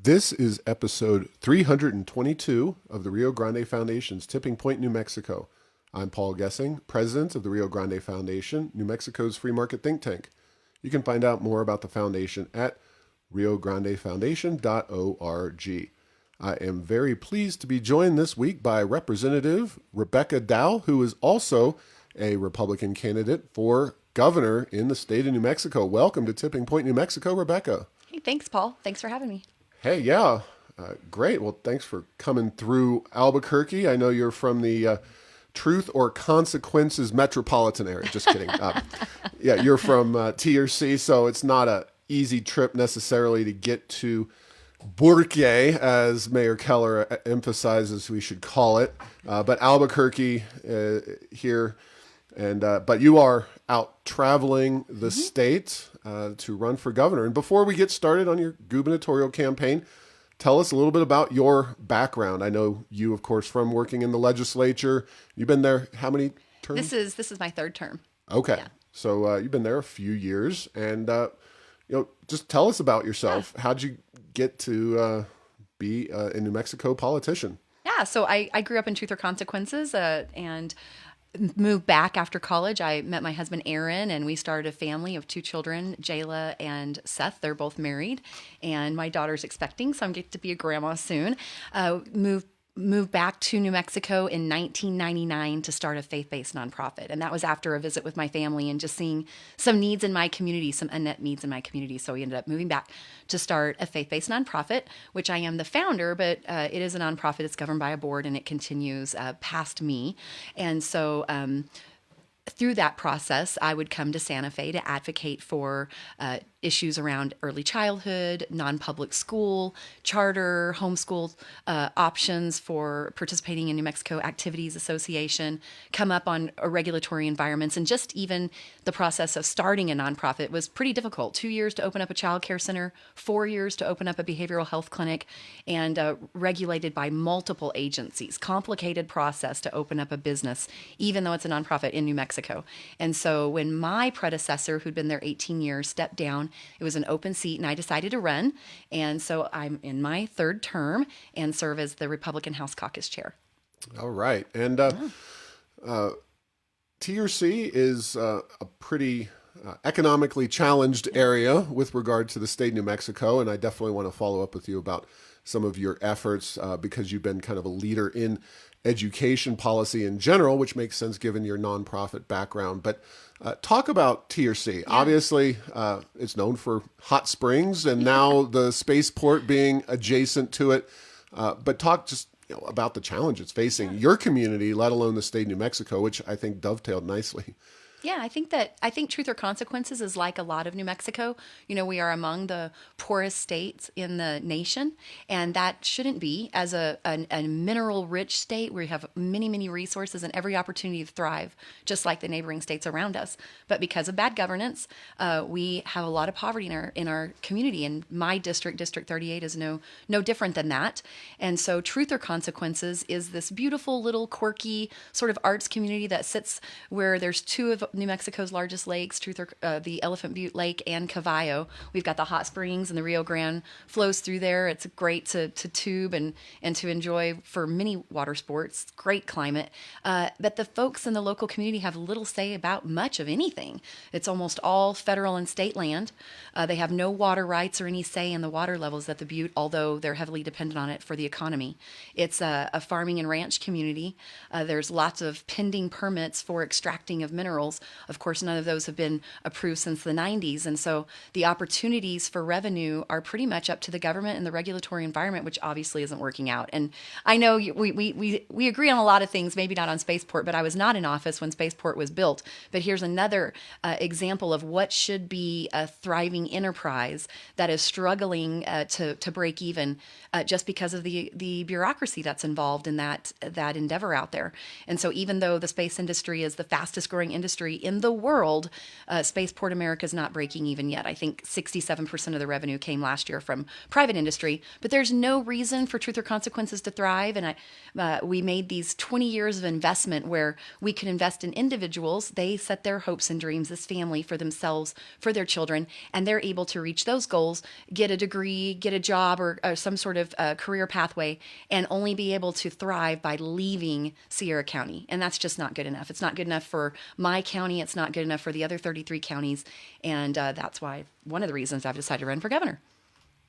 This is episode 322 of the Rio Grande Foundation's Tipping Point, New Mexico. I'm Paul Gessing, president of the Rio Grande Foundation, New Mexico's free market think tank. You can find out more about the foundation at riograndefoundation.org. I am very pleased to be joined this week by Representative Rebecca Dow, who is also a Republican candidate for governor in the state of New Mexico. Welcome to Tipping Point, New Mexico, Rebecca. Hey, thanks, Paul. Thanks for having me. Hey, yeah, great. Well, thanks for coming through Albuquerque. I know you're from the Truth or Consequences metropolitan area. Just kidding. Yeah, you're from TRC, so it's not a easy trip necessarily to get to Burque, as Mayor Keller emphasizes we should call it. But Albuquerque here, and but you are out traveling the state to run for governor. And before we get started on your gubernatorial campaign, tell us a little bit about your background. I know you, of course, from working in the legislature. You've been there how many terms? This is my third term. Okay, Yeah. so you've been there a few years, and just tell us about yourself. How'd you get to be a New Mexico politician? Yeah, so I grew up in Truth or Consequences and moved back after college. I met my husband, Aaron, and we started a family of two children, Jayla and Seth. They're both married, and my daughter's expecting, so I'm getting to be a grandma soon. Moved back to New Mexico in 1999 to start a faith-based nonprofit. And that was after a visit with my family and just seeing some needs in my community, some unmet needs in my community. So we ended up moving back to start a faith-based nonprofit, which I am the founder, but it is a nonprofit. It's governed by a board and it continues past me. And so through that process, I would come to Santa Fe to advocate for issues around early childhood, non-public school, charter, homeschool options for participating in New Mexico Activities Association, come up on regulatory environments, and just even the process of starting a nonprofit was pretty difficult. 2 years to open up a child care center, 4 years to open up a behavioral health clinic, and regulated by multiple agencies. Complicated process to open up a business, even though it's a nonprofit in New Mexico. And so when my predecessor, who'd been there 18 years, stepped down, it was an open seat, and I decided to run. And so I'm in my third term and serve as the Republican House Caucus Chair. All right. And TRC is a pretty economically challenged area with regard to the state of New Mexico, and I definitely want to follow up with you about some of your efforts because you've been kind of a leader in education policy in general, which makes sense given your nonprofit background. But talk about TRC. Yeah. Obviously, it's known for hot springs and now the spaceport being adjacent to it. But talk just about the challenges facing your community, let alone the state of New Mexico, which I think dovetailed nicely. Yeah, I think Truth or Consequences is like a lot of New Mexico. We are among the poorest states in the nation, and that shouldn't be. As a mineral-rich state, we have many, many resources and every opportunity to thrive, just like the neighboring states around us. But because of bad governance, we have a lot of poverty in our community. And my district, District 38, is no different than that. And so Truth or Consequences is this beautiful little quirky sort of arts community that sits where there's two of New Mexico's largest lakes, the Elephant Butte Lake and Cavallo. We've got the hot springs, and the Rio Grande flows through there. It's great to tube and to enjoy for many water sports. Great climate. But the folks in the local community have little say about much of anything. It's almost all federal and state land. They have no water rights or any say in the water levels at the Butte, although they're heavily dependent on it for the economy. It's a farming and ranch community. There's lots of pending permits for extracting of minerals. Of course, none of those have been approved since the 90s. And so the opportunities for revenue are pretty much up to the government and the regulatory environment, which obviously isn't working out. And I know we agree on a lot of things, maybe not on Spaceport, but I was not in office when Spaceport was built. But here's another example of what should be a thriving enterprise that is struggling to break even just because of the bureaucracy that's involved in that endeavor out there. And so even though the space industry is the fastest growing industry industry in the world, Spaceport America is not breaking even yet. I think 67% of the revenue came last year from private industry, but there's no reason for Truth or Consequences to thrive. And we made these 20 years of investment where we could invest in individuals. They set their hopes and dreams, this family, for themselves, for their children, and they're able to reach those goals, get a degree, get a job, or some sort of career pathway, and only be able to thrive by leaving Sierra County. And that's just not good enough. It's not good enough for my county. It's not good enough for the other 33 counties. And that's why one of the reasons I've decided to run for governor.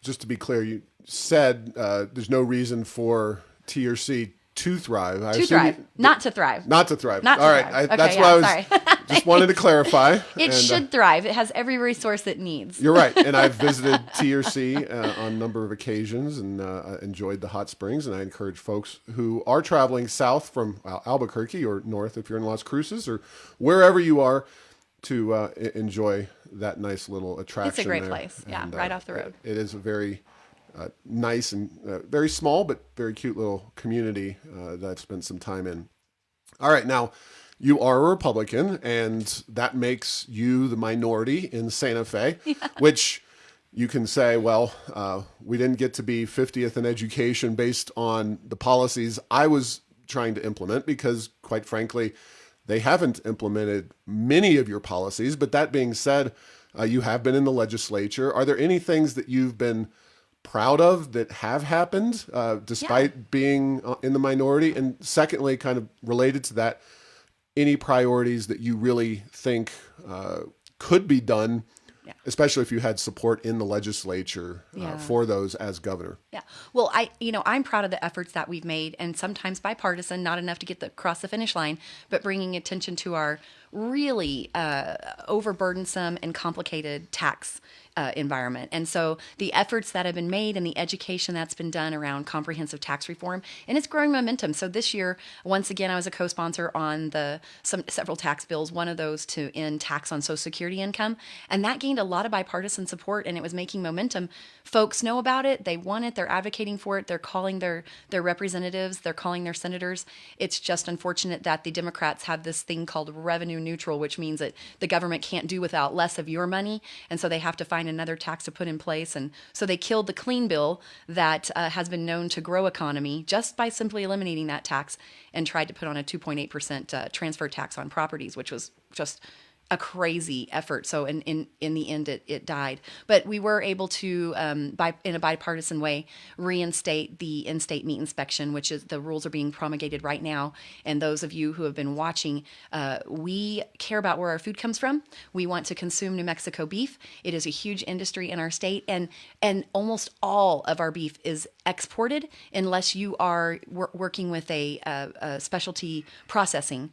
Just to be clear, you said there's no reason for T or C to thrive. Not to thrive. Not to thrive. Not to All right. thrive. That's why I was just wanted to clarify. It should thrive. It has every resource it needs. You're right. And I've visited T or C on a number of occasions and enjoyed the hot springs. And I encourage folks who are traveling south from Albuquerque or north if you're in Las Cruces or wherever you are to enjoy that nice little attraction. It's a great there. place. Yeah, And, right off the road. It is a very nice and very small but very cute little community that I've spent some time in. All right, now you are a Republican, and that makes you the minority in Santa Fe, which you can say, well, we didn't get to be 50th in education based on the policies I was trying to implement because, quite frankly, they haven't implemented many of your policies. But that being said, you have been in the legislature. Are there any things that you've been proud of that have happened despite being in the minority? And secondly, kind of related to that, any priorities that you really think could be done, especially if you had support in the legislature for those as governor? Yeah. Well, I'm proud of the efforts that we've made, and sometimes bipartisan, not enough to get across the finish line, but bringing attention to our really overburdensome and complicated tax environment. And so the efforts that have been made and the education that's been done around comprehensive tax reform, and it's growing momentum. So this year, once again, I was a co-sponsor on several tax bills, one of those to end tax on Social Security income. And that gained a lot of bipartisan support, and it was making momentum. Folks know about it. They want it. They're advocating for it. They're calling their representatives. They're calling their senators. It's just unfortunate that the Democrats have this thing called revenue neutral, which means that the government can't do without less of your money. And so they have to find another tax to put in place. And so they killed the clean bill that has been known to grow economy just by simply eliminating that tax, and tried to put on a 2.8% transfer tax on properties, which was just a crazy effort. So in the end, it died. But we were able to, in a bipartisan way, reinstate the in-state meat inspection, which is the rules are being promulgated right now. And those of you who have been watching, we care about where our food comes from. We want to consume New Mexico beef. It is a huge industry in our state, and almost all of our beef is exported unless you are working with a specialty processing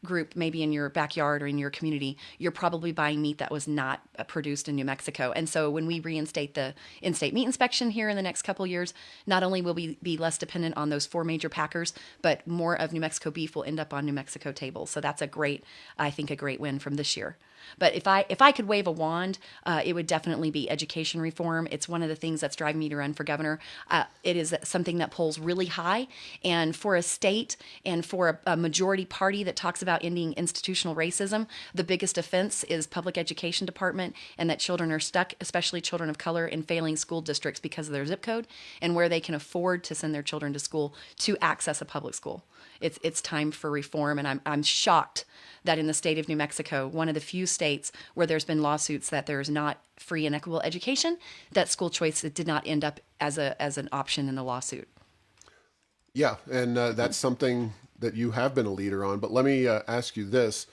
group, maybe in your backyard or in your community. You're probably buying meat that was not produced in New Mexico. And so when we reinstate the in-state meat inspection here in the next couple of years, not only will we be less dependent on those 4 major packers, but more of New Mexico beef will end up on New Mexico tables. So that's I think a great win from this year. But if I could wave a wand, it would definitely be education reform. It's one of the things that's driving me to run for governor. It is something that polls really high. And for a state and for a majority party that talks about ending institutional racism, the biggest offense is public education department, and that children are stuck, especially children of color, in failing school districts because of their zip code and where they can afford to send their children to school to access a public school. It's time for reform, and I'm shocked that in the state of New Mexico, one of the few states where there's been lawsuits that there's not free and equitable education, that school choice did not end up as an option in the lawsuit. Yeah, and that's something that you have been a leader on. But let me ask you this: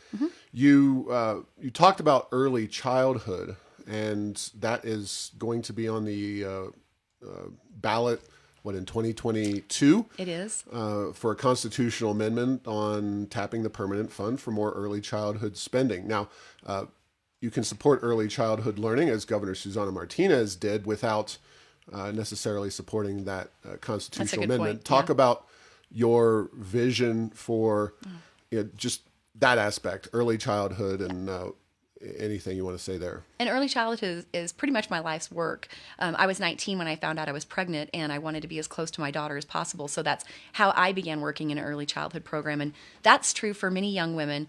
you talked about early childhood, and that is going to be on the ballot. What, in 2022? It is. For a constitutional amendment on tapping the permanent fund for more early childhood spending. Now, you can support early childhood learning, as Governor Susana Martinez did, without necessarily supporting that constitutional amendment. Talk about your vision for just that aspect, early childhood, and Anything you want to say there? And early childhood is pretty much my life's work. I was 19 when I found out I was pregnant, and I wanted to be as close to my daughter as possible. So that's how I began working in an early childhood program. And that's true for many young women,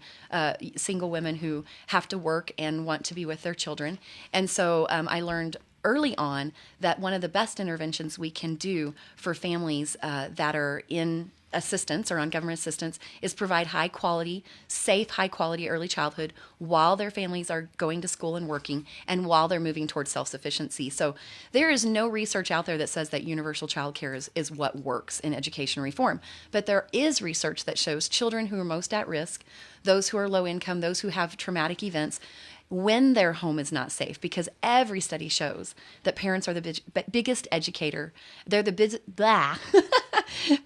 single women who have to work and want to be with their children. And so I learned early on that one of the best interventions we can do for families that are in assistance or on government assistance is provide high quality, safe, high quality early childhood while their families are going to school and working and while they're moving towards self-sufficiency. So there is no research out there that says that universal child care is what works in education reform. But there is research that shows children who are most at risk, those who are low income, those who have traumatic events, when their home is not safe, because every study shows that parents are the biggest educator. They're the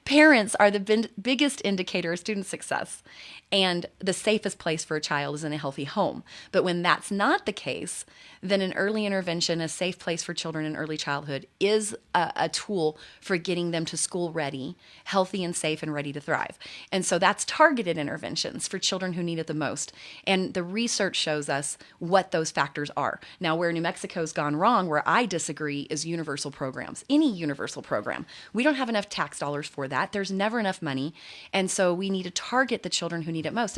parents are the biggest indicator of student success, and the safest place for a child is in a healthy home. But when that's not the case, then an early intervention, a safe place for children in early childhood, is a tool for getting them to school ready, healthy and safe and ready to thrive. And so that's targeted interventions for children who need it the most. And the research shows us what those factors are. Now, where New Mexico's gone wrong, where I disagree, is universal programs. Any universal program. We don't have enough tax dollars for that. There's never enough money. And so we need to target the children who need it most.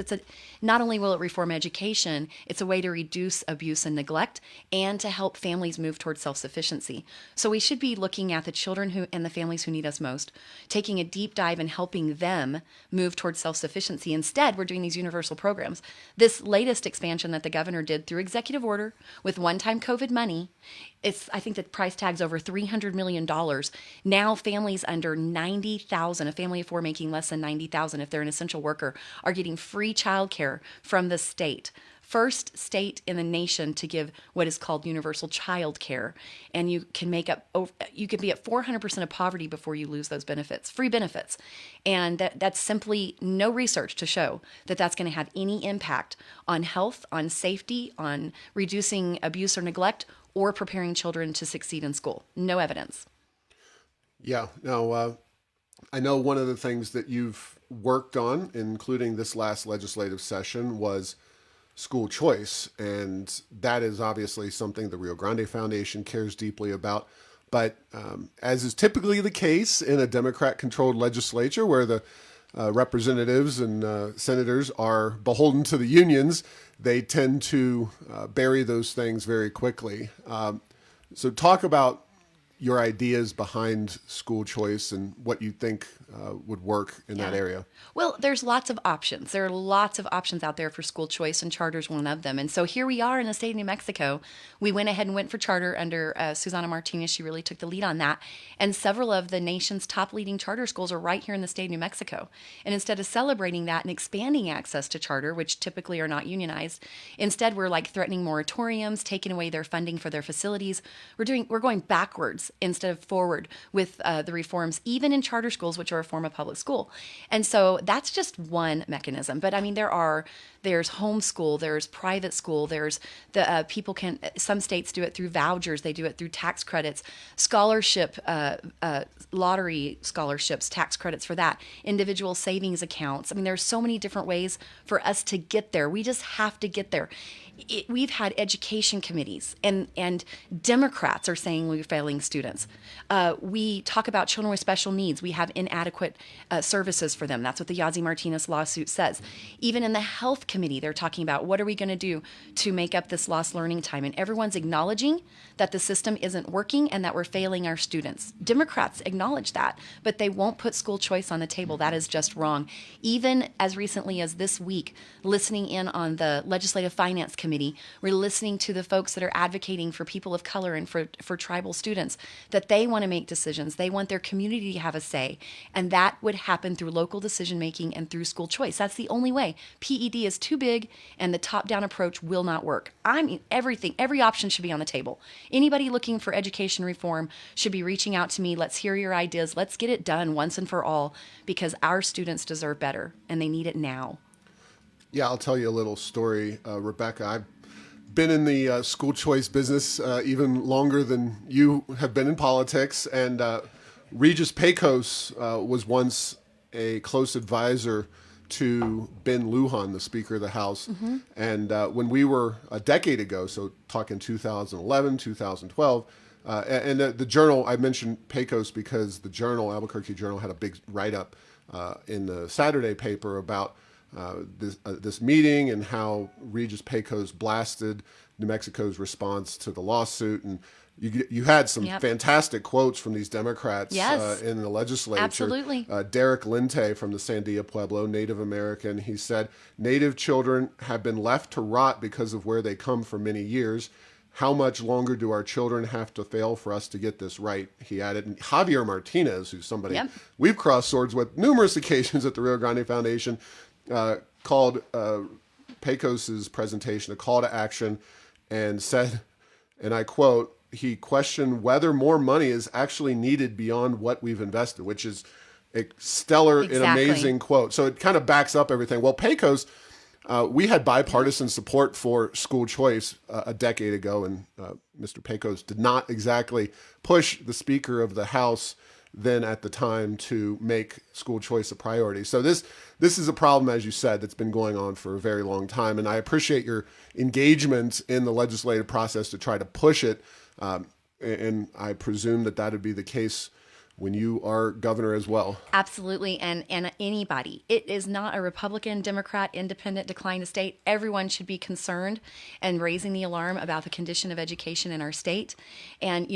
Not only will it reform education, it's a way to reduce abuse and neglect and to help families move towards self-sufficiency. So we should be looking at the children and the families who need us most, taking a deep dive and helping them move towards self-sufficiency. Instead, we're doing these universal programs. This latest expansion that the governor did through executive order with one-time COVID money, I think the price tag's over $300 million. Now families under $90,000, a family of four making less than $90,000 if they're an essential worker, are getting free childcare from the state. First state in the nation to give what is called universal child care. And you can be at 400% of poverty before you lose those benefits, free benefits. And that's simply no research to show that that's going to have any impact on health, on safety, on reducing abuse or neglect, or preparing children to succeed in school. No evidence. Yeah. Now, I know one of the things that you've worked on, including this last legislative session, was school choice. And that is obviously something the Rio Grande Foundation cares deeply about. But as is typically the case in a Democrat-controlled legislature where the representatives and senators are beholden to the unions, they tend to bury those things very quickly. So talk about your ideas behind school choice and what you think would work in that area. Well, there's lots of options. There are lots of options out there for school choice, and charter's one of them. And so here we are in the state of New Mexico. We went ahead and went for charter under Susana Martinez. She really took the lead on that. And several of the nation's top leading charter schools are right here in the state of New Mexico. And instead of celebrating that and expanding access to charter, which typically are not unionized, instead we're like threatening moratoriums, taking away their funding for their facilities. We're going backwards instead of forward with the reforms, even in charter schools, which are a form of public school. And so that's just one mechanism. But I mean, there's homeschool, there's private school, there's some states do it through vouchers, they do it through tax credits, scholarship, lottery scholarships, tax credits for that, individual savings accounts. I mean, there's so many different ways for us to get there. We just have to get there. We've had education committees, and Democrats are saying we're failing students. We talk about children with special needs. We have inadequate services for them. That's what the Yazzie Martinez lawsuit says. Even in the health committee, they're talking about what are we going to do to make up this lost learning time. And everyone's acknowledging that the system isn't working and that we're failing our students. Democrats acknowledge that, but they won't put school choice on the table. That is just wrong. Even as recently as this week, listening in on the Legislative Finance Committee, we're listening to the folks that are advocating for people of color and for tribal students, that they want to make decisions. They want their community to have a say. And that would happen through local decision making and through school choice. That's the only way. PED is too big and the top-down approach will not work. I mean, every option should be on the table. Anybody looking for education reform should be reaching out to me. Let's hear your ideas. Let's get it done once and for all, because our students deserve better and they need it now. Yeah, I'll tell you a little story, Rebecca. I've been in the school choice business even longer than you have been in politics. And Regis Pecos was once a close advisor to Ben Lujan, the Speaker of the House. And when we were a decade ago, so talking 2011, 2012, and the Journal, I mentioned Pecos because the Journal, Albuquerque Journal, had a big write-up in the Saturday paper about this meeting and how Regis Pecos blasted New Mexico's response to the lawsuit. And you had some fantastic quotes from these Democrats in the legislature. Absolutely. Derek Lente from the Sandia Pueblo, Native American, he said, Native children have been left to rot because of where they come for many years. How much longer do our children have to fail for us to get this right? He added. And Javier Martinez, who's somebody we've crossed swords with numerous occasions at the Rio Grande Foundation, called Pecos's presentation a call to action and said, and I quote, he questioned whether more money is actually needed beyond what we've invested, which is a stellar and amazing quote. So it kind of backs up everything. Well, Pecos, we had bipartisan support for school choice a decade ago, and Mr. Pecos did not exactly push the Speaker of the House then at the time to make school choice a priority. So this is a problem, as you said, that's been going on for a very long time, and I appreciate your engagement in the legislative process to try to push it, and I presume that would be the case when you are governor as well. Absolutely. And anybody, it is not a Republican, Democrat, independent, decline of state. Everyone should be concerned and raising the alarm about the condition of education in our state. And,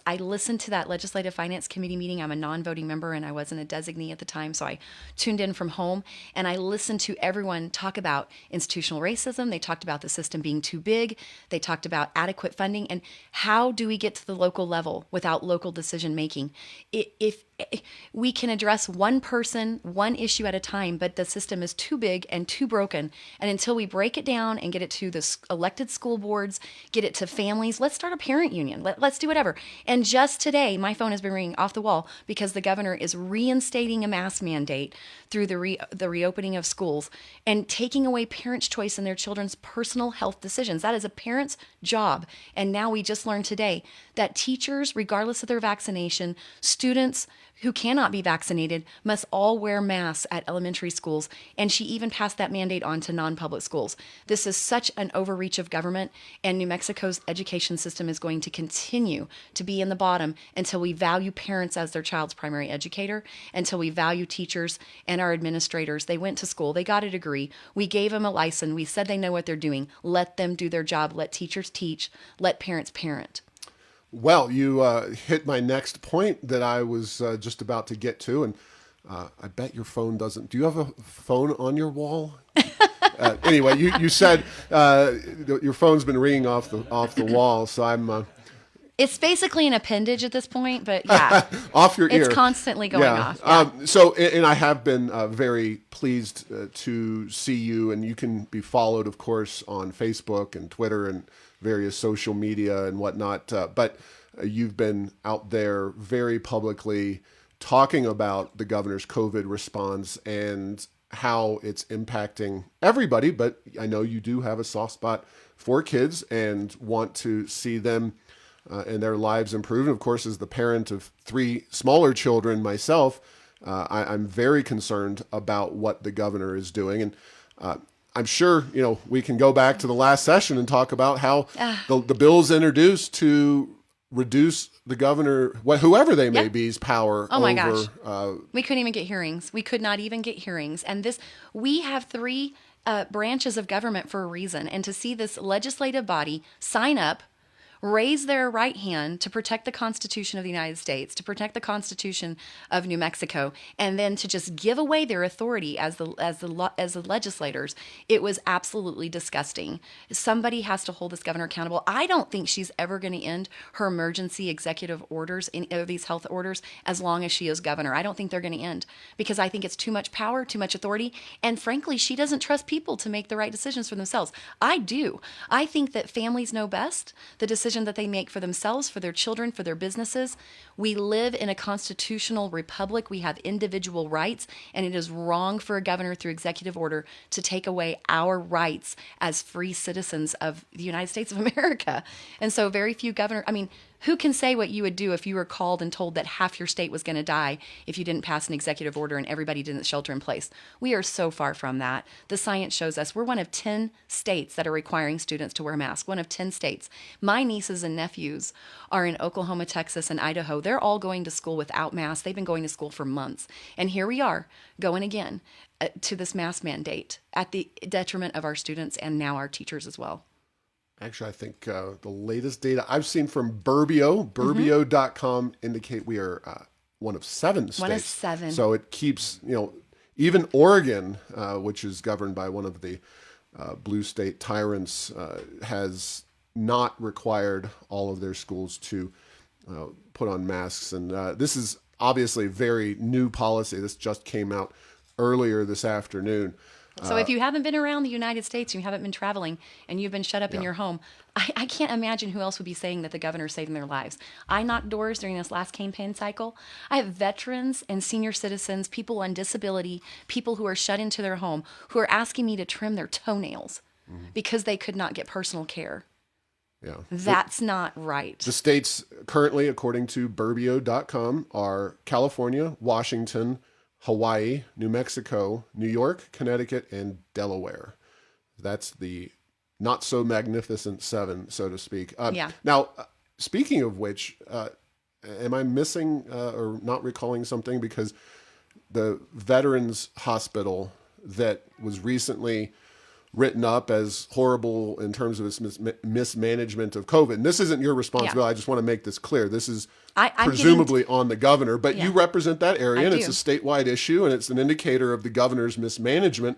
I listened to that Legislative Finance Committee meeting. I'm a non-voting member and I wasn't a designee at the time. So I tuned in from home and I listened to everyone talk about institutional racism. They talked about the system being too big. They talked about adequate funding and how do we get to the local level without local decision making. If we can address one person, one issue at a time, but the system is too big and too broken. And until we break it down and get it to the elected school boards, get it to families, let's start a parent union. Let's do whatever. And just today, my phone has been ringing off the wall because the governor is reinstating a mask mandate through the reopening of schools and taking away parents' choice in their children's personal health decisions. That is a parent's job. And now we just learned today that teachers, regardless of their vaccination, students who cannot be vaccinated must all wear masks at elementary schools, and she even passed that mandate on to non-public schools. This is such an overreach of government, and New Mexico's education system is going to continue to be in the bottom until we value parents as their child's primary educator, until we value teachers and our administrators. They went to school, they got a degree, we gave them a license, we said they know what they're doing. Let them do their job, let teachers teach, let parents parent. Well, you hit my next point that I was just about to get to, and I bet your phone doesn't. Do you have a phone on your wall? Anyway, you said your phone's been ringing off the wall, so I'm. It's basically an appendage at this point, but yeah, off your ear. It's constantly going off. Yeah. So, and I have been very pleased to see you, and you can be followed, of course, on Facebook and Twitter and various social media and whatnot. But you've been out there very publicly talking about the governor's COVID response and how it's impacting everybody. But I know you do have a soft spot for kids and want to see them and their lives improve. And of course, as the parent of 3 smaller children myself, I'm very concerned about what the governor is doing. And I'm sure, we can go back to the last session and talk about how the bills introduced to reduce the governor, whoever they may be's power. Oh my gosh. We couldn't even get hearings. We could not even get hearings. And we have 3 branches of government for a reason. And to see this legislative body sign up, raise their right hand to protect the Constitution of the United States, to protect the Constitution of New Mexico, and then to just give away their authority as the legislators, it was absolutely disgusting. Somebody has to hold this governor accountable. I don't think she's ever going to end her emergency executive orders, these health orders, as long as she is governor. I don't think they're going to end because I think it's too much power, too much authority, and frankly, she doesn't trust people to make the right decisions for themselves. I do. I think that families know best the decision that they make for themselves, for their children, for their businesses. We live in a constitutional republic. We have individual rights, and it is wrong for a governor through executive order to take away our rights as free citizens of the United States of America. And so very few Who can say what you would do if you were called and told that half your state was going to die if you didn't pass an executive order and everybody didn't shelter in place? We are so far from that. The science shows us we're one of 10 states that are requiring students to wear masks, one of 10 states. My nieces and nephews are in Oklahoma, Texas, and Idaho. They're all going to school without masks. They've been going to school for months. And here we are going again to this mask mandate at the detriment of our students and now our teachers as well. Actually, I think the latest data I've seen from Burbio.com indicate we are one of 7 states. One of 7. So it keeps, even Oregon, which is governed by one of the blue state tyrants, has not required all of their schools to put on masks. And this is obviously very new policy. This just came out earlier this afternoon. So if you haven't been around the United States, you haven't been traveling, and you've been shut up in your home, I can't imagine who else would be saying that the governor's saving their lives. I knocked doors during this last campaign cycle. I have veterans and senior citizens, people on disability, people who are shut into their home, who are asking me to trim their toenails because they could not get personal care. Yeah. That's not right. The states currently, according to Burbio.com, are California, Washington, Hawaii, New Mexico, New York, Connecticut, and Delaware. That's the not so magnificent 7, so to speak. Now, speaking of which, am I missing or not recalling something? Because the Veterans Hospital that was recently written up as horrible in terms of its mismanagement of COVID. And this isn't your responsibility. I just want to make this clear. This is presumably on the governor, but you represent that area, and it's a statewide issue, and it's an indicator of the governor's mismanagement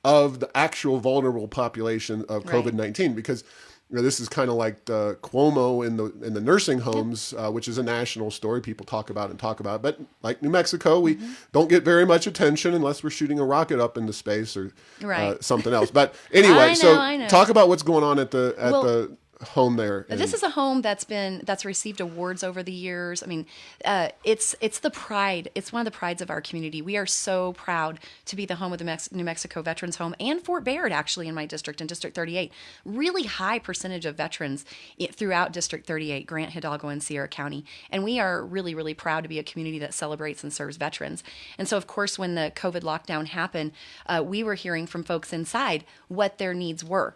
of the actual vulnerable population of COVID-19. Because this is kind of like the Cuomo in the nursing homes, which is a national story. People talk about it. But like New Mexico, we don't get very much attention unless we're shooting a rocket up into space or something else. But anyway, I know. Talk about what's going on at the home there. This is a home that's received awards over the years. I mean, it's the pride. It's one of the prides of our community. We are so proud to be the home of the New Mexico Veterans Home and Fort Bayard, actually, in my district, in District 38. Really high percentage of veterans throughout District 38, Grant, Hidalgo, and Sierra County. And we are really, really proud to be a community that celebrates and serves veterans. And so, of course, when the COVID lockdown happened, we were hearing from folks inside what their needs were.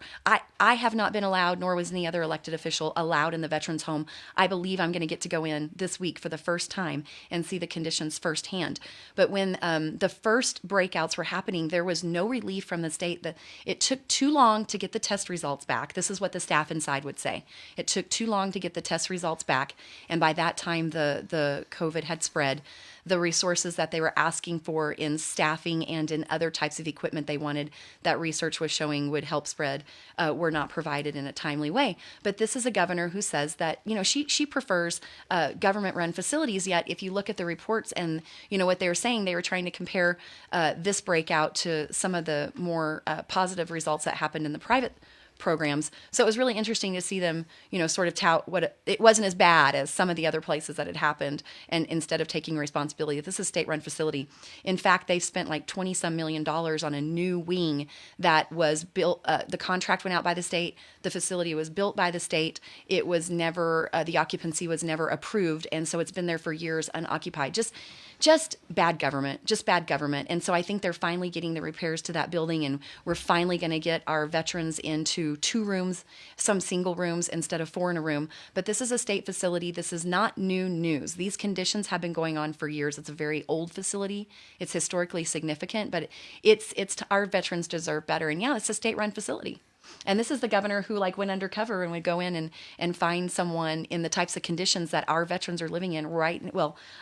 I have not been allowed, nor was any other elected official allowed in the veterans home. I believe I'm going to get to go in this week for the first time and see the conditions firsthand. But when the first breakouts were happening, there was no relief from the state. That it took too long to get the test results back. This is what the staff inside would say. It took too long to get the test results back, and by that time the COVID had spread. The resources that they were asking for in staffing and in other types of equipment they wanted, that research was showing would help spread, were not provided in a timely way. But this is a governor who says that, she prefers government-run facilities, yet if you look at the reports and, what they were saying, they were trying to compare this breakout to some of the more positive results that happened in the private programs. So it was really interesting to see them, sort of tout it wasn't as bad as some of the other places that had happened. And instead of taking responsibility, this is a state-run facility. In fact, they spent like $20-some million on a new wing that was built. The contract went out by the state. The facility was built by the state. It was never, the occupancy was never approved. And so it's been there for years unoccupied. Just bad government, And so I think they're finally getting the repairs to that building, and we're finally going to get our veterans into 2 rooms, some single rooms instead of 4 in a room. But this is a state facility. This is not new news. These conditions have been going on for years. It's a very old facility. It's historically significant, but our veterans deserve better. And it's a state-run facility. And this is the governor who went undercover and would go in and find someone in the types of conditions that our veterans are living in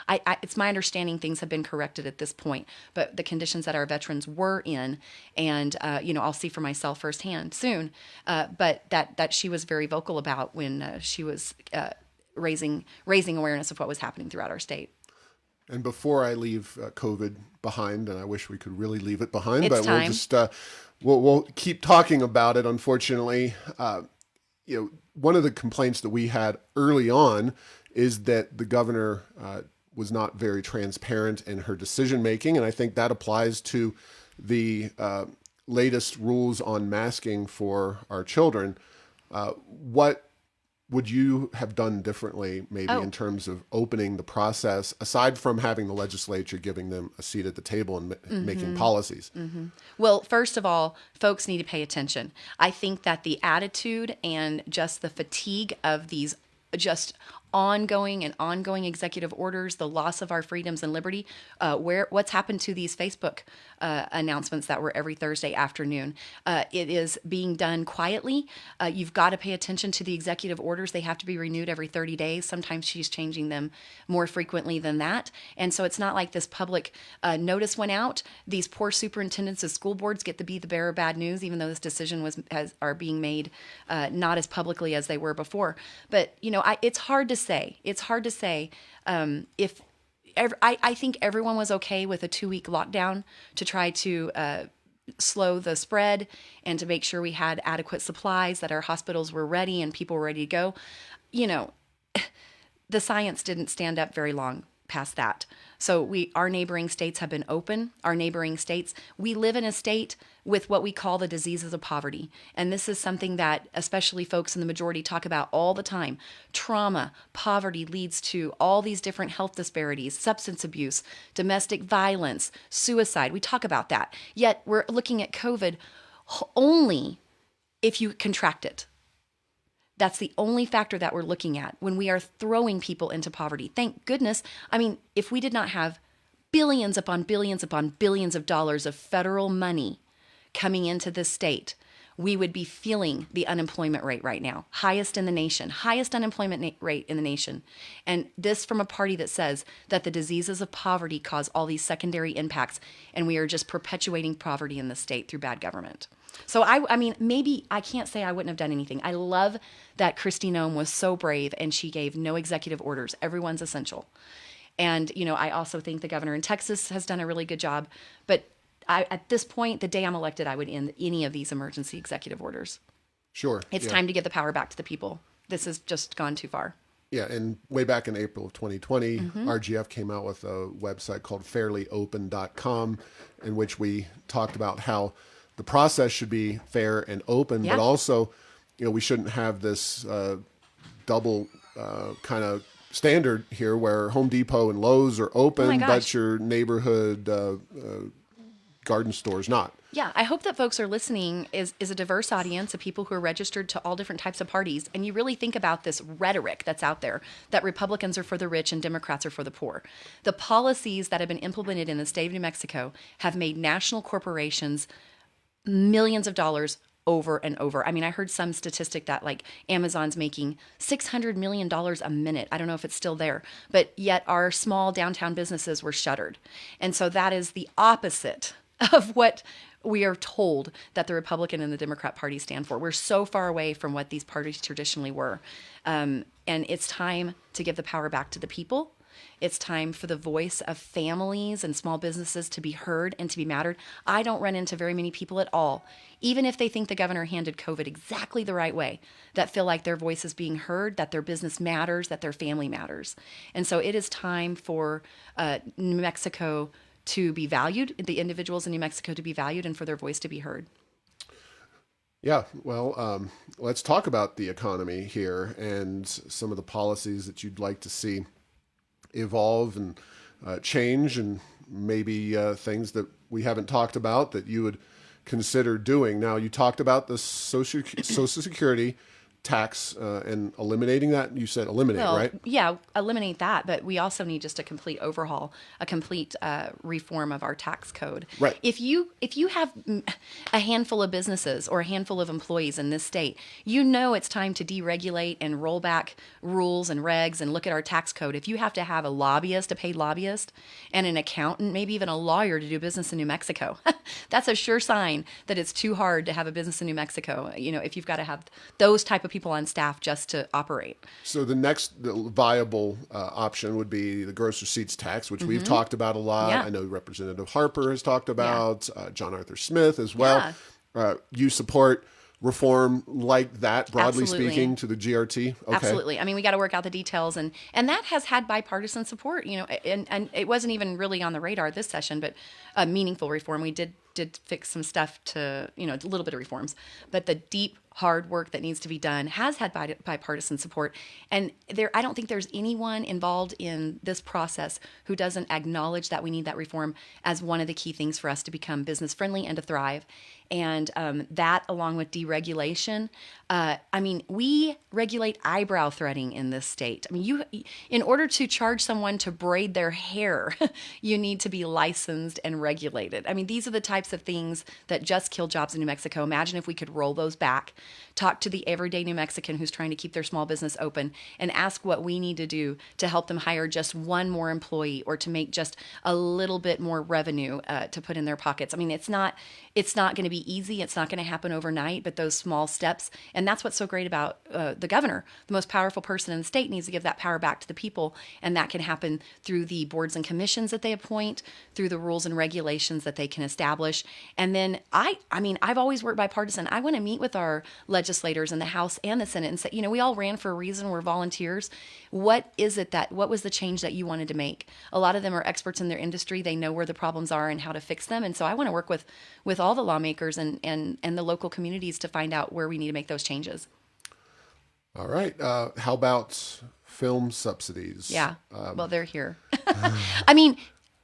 it's my understanding things have been corrected at this point, but the conditions that our veterans were in, and I'll see for myself firsthand soon, but that she was very vocal about when she was raising awareness of what was happening throughout our state. And before I leave COVID behind, and I wish we could really leave it behind, it's but time. We'll just we'll keep talking about it. Unfortunately, one of the complaints that we had early on is that the governor was not very transparent in her decision making, and I think that applies to the latest rules on masking for our children. What would you have done differently, maybe Oh, in terms of opening the process, aside from having the legislature giving them a seat at the table and making policies? well, first of all, folks need to pay attention. I think that the attitude and just the fatigue of these just ongoing executive orders, the loss of our freedoms and liberty, what's happened to these Facebook announcements that were every Thursday afternoon. It is being done quietly. You've got to pay attention to the executive orders. They have to be renewed every 30 days. Sometimes she's changing them more frequently than that. And so it's not like this public notice went out. These poor superintendents of school boards get to be the bearer of bad news, even though this decision are being made not as publicly as they were before. But, it's hard to say. It's hard to say if I think everyone was okay with a 2-week lockdown to try to slow the spread and to make sure we had adequate supplies, that our hospitals were ready and people were ready to go. The science didn't stand up very long past that. So our neighboring states have been open. Our neighboring states, we live in a state with what we call the diseases of poverty. And this is something that especially folks in the majority talk about all the time. Trauma, poverty leads to all these different health disparities, substance abuse, domestic violence, suicide. We talk about that. Yet we're looking at COVID only if you contract it. That's the only factor that we're looking at when we are throwing people into poverty. Thank goodness. I mean, if we did not have billions upon billions upon billions of dollars of federal money coming into this state, we would be feeling the unemployment rate right now. Highest in the nation, highest unemployment rate in the nation. And this from a party that says that the diseases of poverty cause all these secondary impacts, and we are just perpetuating poverty in the state through bad government. So I mean, maybe I can't say I wouldn't have done anything. I love that Kristi Noem was so brave and she gave no executive orders. Everyone's essential. And, I also think the governor in Texas has done a really good job. But at this point, the day I'm elected, I would end any of these emergency executive orders. Sure. It's time to give the power back to the people. This has just gone too far. Yeah, and way back in April of 2020, RGF came out with a website called fairlyopen.com, in which we talked about how the process should be fair and open, but also, we shouldn't have this double kind of standard here where Home Depot and Lowe's are open, but your neighborhood garden store is not. Yeah, I hope that folks are listening is a diverse audience of people who are registered to all different types of parties. And you really think about this rhetoric that's out there, that Republicans are for the rich and Democrats are for the poor. The policies that have been implemented in the state of New Mexico have made national corporations millions of dollars over and over. I mean, I heard some statistic that like Amazon's making $600 million a minute. I don't know if it's still there, but yet our small downtown businesses were shuttered. And so that is the opposite of what we are told that the Republican and the Democrat party stand for. We're so far away from what these parties traditionally were. And it's time to give the power back to the people. It's time for the voice of families and small businesses to be heard and to be mattered. I don't run into very many people at all, even if they think the governor handled COVID exactly the right way, that feel like their voice is being heard, that their business matters, that their family matters. And so it is time for New Mexico to be valued, the individuals in New Mexico to be valued, and for their voice to be heard. Yeah, well, let's talk about the economy here and some of the policies that you'd like to see evolve and change, and maybe things that we haven't talked about that you would consider doing. Now, you talked about the Social Security tax and eliminating that. You said eliminate, right? Yeah, eliminate that. But we also need just a complete overhaul, a complete reform of our tax code. Right. If you have a handful of businesses or a handful of employees in this state, it's time to deregulate and roll back rules and regs and look at our tax code. If you have to have a lobbyist, a paid lobbyist, and an accountant, maybe even a lawyer to do business in New Mexico, that's a sure sign that it's too hard to have a business in New Mexico. If you've got to have those type of people on staff just to operate. So the next viable option would be the gross receipts tax, which we've talked about a lot. Yeah. I know Representative Harper has talked about, John Arthur Smith as well. Yeah. You support reform like that, broadly Absolutely. Speaking, to the GRT? Okay. Absolutely. I mean, we got to work out the details, and that has had bipartisan support, and it wasn't even really on the radar this session, but meaningful reform. We did did fix some stuff to, a little bit of reforms, but the deep, hard work that needs to be done has had bipartisan support. And I don't think there's anyone involved in this process who doesn't acknowledge that we need that reform as one of the key things for us to become business friendly and to thrive. And that, along with deregulation, we regulate eyebrow threading in this state. In order to charge someone to braid their hair, you need to be licensed and regulated. These are the types of things that just kill jobs in New Mexico. Imagine if we could roll those back, talk to the everyday New Mexican who's trying to keep their small business open, and ask what we need to do to help them hire just one more employee or to make just a little bit more revenue to put in their pockets. It's not going to be easy. It's not going to happen overnight, but those small steps. And that's what's so great about the governor. The most powerful person in the state needs to give that power back to the people. And that can happen through the boards and commissions that they appoint, through the rules and regulations that they can establish. And then I've always worked bipartisan. I want to meet with our legislators in the House and the Senate and say, we all ran for a reason. We're volunteers. What was the change that you wanted to make? A lot of them are experts in their industry. They know where the problems are and how to fix them. And so I want to work with all the lawmakers and the local communities to find out where we need to make those changes. All right. How about film subsidies? Yeah. Well, they're here.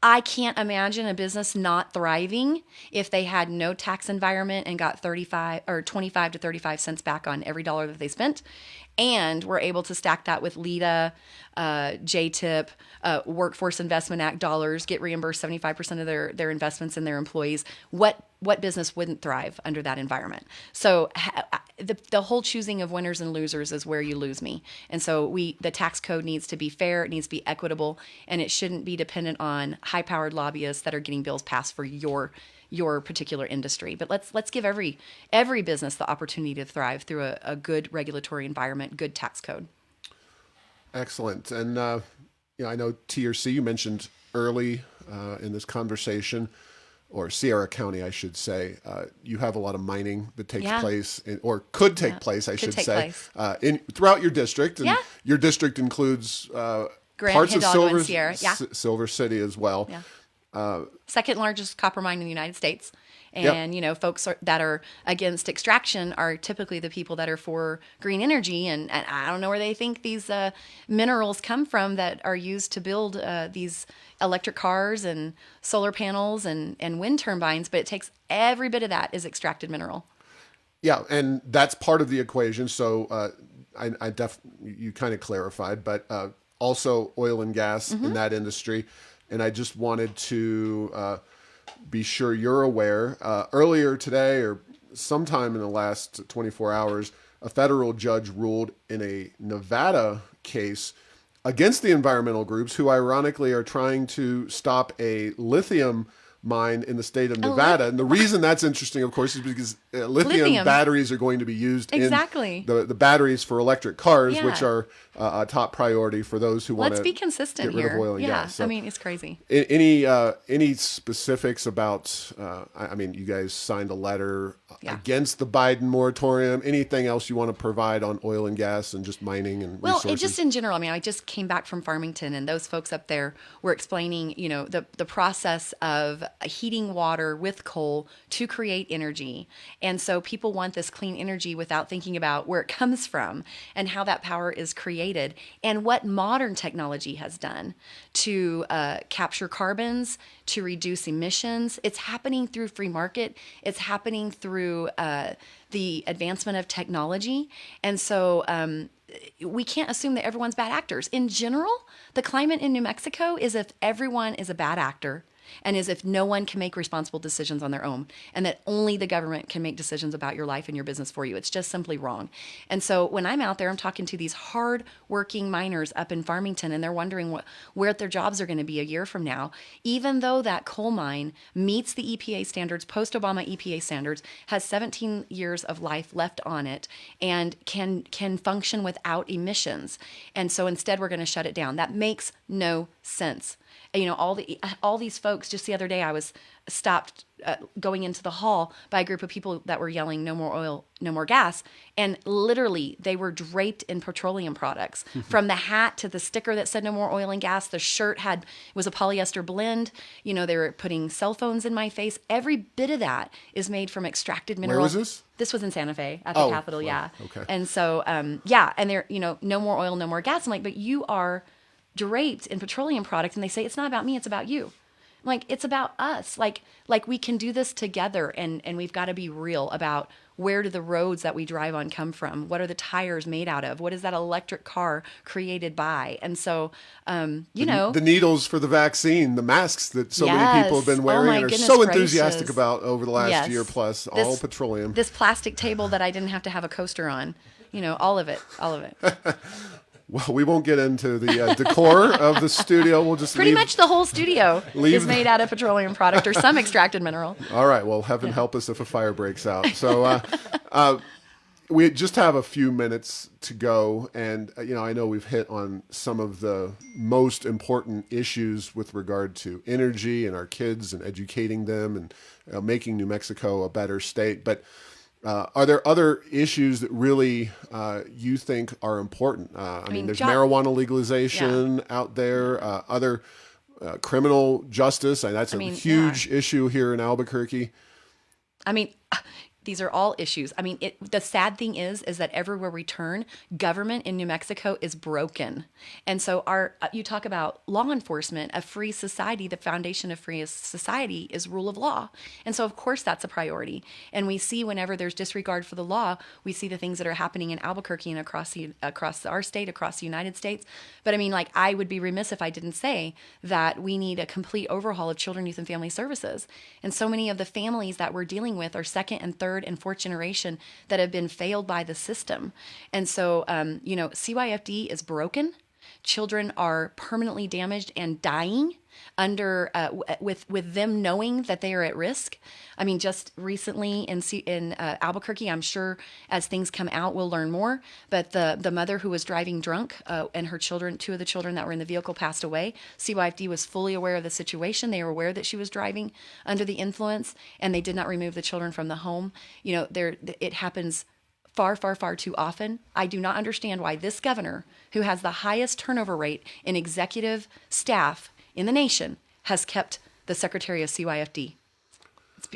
I can't imagine a business not thriving if they had no tax environment and got 25 to 35 cents back on every dollar that they spent. And we're able to stack that with LEDA, JTIP, Workforce Investment Act dollars, get reimbursed 75% of their investments in their employees. What business wouldn't thrive under that environment? So the whole choosing of winners and losers is where you lose me. And so the tax code needs to be fair, it needs to be equitable, and it shouldn't be dependent on high-powered lobbyists that are getting bills passed for your particular industry. But let's give every business the opportunity to thrive through a good regulatory environment, good tax code. Excellent. And I know TRC, you mentioned early in this conversation, or Sierra County, I should say, you have a lot of mining that takes place, or could take place, I should say, throughout your district. And your district includes parts of Silver City as well. Yeah. Second largest copper mine in the United States. And, folks that are against extraction are typically the people that are for green energy. And I don't know where they think these minerals come from that are used to build these electric cars and solar panels and wind turbines. But it takes every bit of that is extracted mineral. Yeah, and that's part of the equation. So you kind of clarified, but also oil and gas in that industry. And I just wanted to be sure you're aware. Earlier today, or sometime in the last 24 hours, a federal judge ruled in a Nevada case against the environmental groups who ironically are trying to stop a lithium mine in the state of Nevada. And the reason that's interesting, of course, is because lithium batteries are going to be used in the batteries for electric cars, which are a top priority for those who want to be consistent get rid of oil and gas. So, it's crazy. Any specifics about, you guys signed a letter against the Biden moratorium. Anything else you want to provide on oil and gas and just mining and resources? Well, just in general, I just came back from Farmington, and those folks up there were explaining, the process of heating water with coal to create energy. And so people want this clean energy without thinking about where it comes from and how that power is created and what modern technology has done to capture carbons, to reduce emissions. It's happening through free market. It's happening through the advancement of technology. And so we can't assume that everyone's bad actors. In general, the climate in New Mexico is if everyone is a bad actor, and as if no one can make responsible decisions on their own, and that only the government can make decisions about your life and your business for you. It's just simply wrong. And so when I'm out there, I'm talking to these hard-working miners up in Farmington, and they're wondering where their jobs are going to be a year from now. Even though that coal mine meets the EPA standards, post-Obama EPA standards, has 17 years of life left on it, and can function without emissions. And so instead, we're going to shut it down. That makes no sense. All these folks, just the other day I was stopped going into the hall by a group of people that were yelling, "No more oil, no more gas." And literally, they were draped in petroleum products. From the hat to the sticker that said "No more oil and gas," the shirt was a polyester blend. They were putting cell phones in my face. Every bit of that is made from extracted mineral. Where was this? This was in Santa Fe at the Capitol, well, yeah. Okay. And so, and they're, no more oil, no more gas. I'm like, but you are draped in petroleum products, and they say it's not about me, it's about you. I'm like, it's about us. Like we can do this together, and we've got to be real about where do the roads that we drive on come from? What are the tires made out of? What is that electric car created by? And so, the needles for the vaccine, the masks that so many Yes. people have been Oh, wearing my and are goodness so enthusiastic gracious. about over the last Yes. year plus, all petroleum. This plastic table that I didn't have to have a coaster on, all of it. Well, we won't get into the decor of the studio. We'll just Pretty much the whole studio leave is made out of petroleum product or some extracted mineral. All right. Well, heaven help us if a fire breaks out. So we just have a few minutes to go. And, I know we've hit on some of the most important issues with regard to energy and our kids and educating them and making New Mexico a better state. But are there other issues that really you think are important? I mean, there's marijuana legalization out there, other criminal justice. And that's a huge issue here in Albuquerque. These are all issues. The sad thing is that everywhere we turn, government in New Mexico is broken. And so you talk about law enforcement, a free society, the foundation of free society is rule of law. And so of course that's a priority. And we see whenever there's disregard for the law, we see the things that are happening in Albuquerque and across our state, across the United States. But I would be remiss if I didn't say that we need a complete overhaul of children, youth, and family services. And so many of the families that we're dealing with are second and third and fourth generation that have been failed by the system. And so, CYFD is broken. Children are permanently damaged and dying under with them knowing that they are at risk. Just recently in Albuquerque, I'm sure as things come out, we'll learn more. But the mother who was driving drunk and her children, two of the children that were in the vehicle passed away. CYFD was fully aware of the situation. They were aware that she was driving under the influence, and they did not remove the children from the home. It happens far, far, far too often. I do not understand why this governor, who has the highest turnover rate in executive staff in the nation, has kept the secretary of CYFD.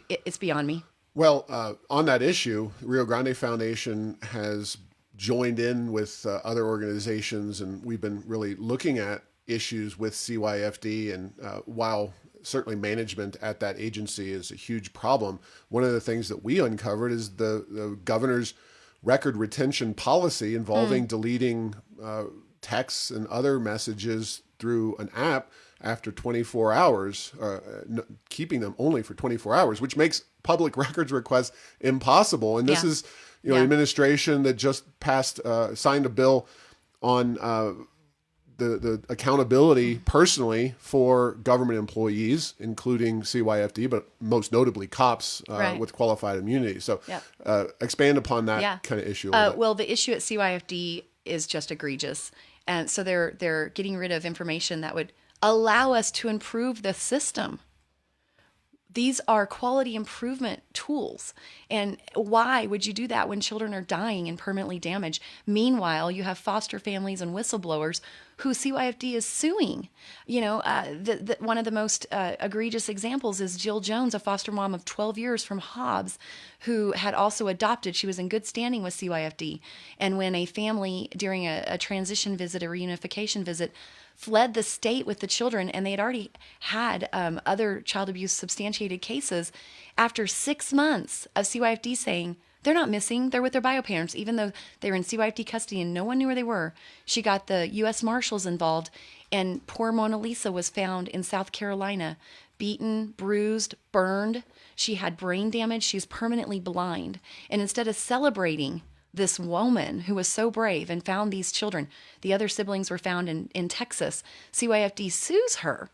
It's beyond me. Well, on that issue, Rio Grande Foundation has joined in with other organizations, and we've been really looking at issues with CYFD. And while certainly management at that agency is a huge problem, one of the things that we uncovered is the governor's record retention policy involving deleting texts and other messages through an app after 24 hours, keeping them only for 24 hours, which makes public records requests impossible. And this is, the administration that just signed a bill on the accountability personally for government employees, including CYFD, but most notably cops with qualified immunity. So expand upon that kind of issue. Well, the issue at CYFD is just egregious. And so they're getting rid of information that would allow us to improve the system. These are quality improvement tools. And why would you do that when children are dying and permanently damaged? Meanwhile, you have foster families and whistleblowers who CYFD is suing. One of the most egregious examples is Jill Jones, a foster mom of 12 years from Hobbs, who had also adopted. She was in good standing with CYFD. And when a family, during a transition visit, a reunification visit, fled the state with the children, and they had already had other child abuse substantiated cases, after 6 months of CYFD saying, they're not missing, they're with their bio parents, even though they were in CYFD custody and no one knew where they were. She got the U.S. Marshals involved, and poor Mona Lisa was found in South Carolina, beaten, bruised, burned. She had brain damage. She's permanently blind. And instead of celebrating this woman who was so brave and found these children, the other siblings were found in Texas, CYFD sues her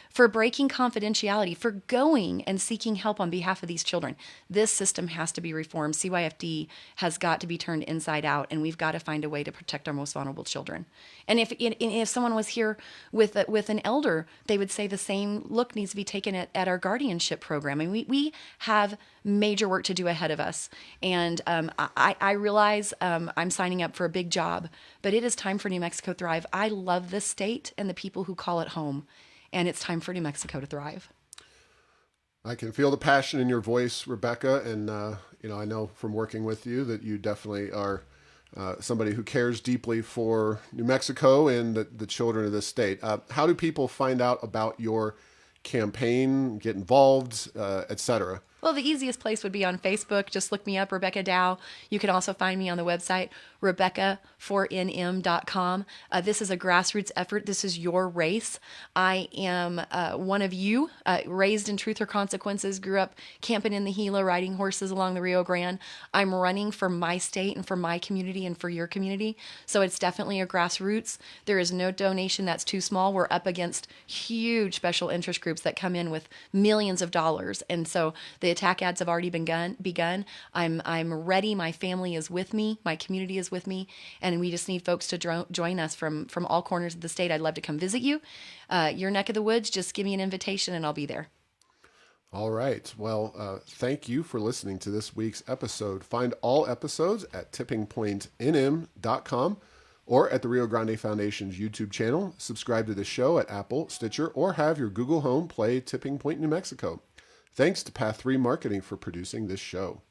for breaking confidentiality, for going and seeking help on behalf of these children. This system has to be reformed. CYFD has got to be turned inside out, and we've got to find a way to protect our most vulnerable children. And if someone was here with an elder, they would say the same look needs to be taken at our guardianship program. And we have major work to do ahead of us. And I realize I'm signing up for a big job, but it is time for New Mexico to thrive. I love this state and the people who call it home, and it's time for New Mexico to thrive. I can feel the passion in your voice, Rebecca, and I know from working with you that you definitely are somebody who cares deeply for New Mexico and the children of this state. How do people find out about your campaign, get involved, etc.? Well, the easiest place would be on Facebook. Just look me up, Rebecca Dow. You can also find me on the website, Rebecca4nm.com. This is a grassroots effort. This is your race. I am one of you, raised in Truth or Consequences, grew up camping in the Gila, riding horses along the Rio Grande. I'm running for my state and for my community and for your community. So it's definitely a grassroots. There is no donation that's too small. We're up against huge special interest groups that come in with millions of dollars. And so the attack ads have already begun. I'm ready. My family is with me. My community is with me. And we just need folks to join us from all corners of the state. I'd love to come visit you. Your neck of the woods, just give me an invitation and I'll be there. All right. Well, thank you for listening to this week's episode. Find all episodes at tippingpointnm.com or at the Rio Grande Foundation's YouTube channel. Subscribe to the show at Apple, Stitcher, or have your Google Home play Tipping Point New Mexico. Thanks to Path 3 Marketing for producing this show.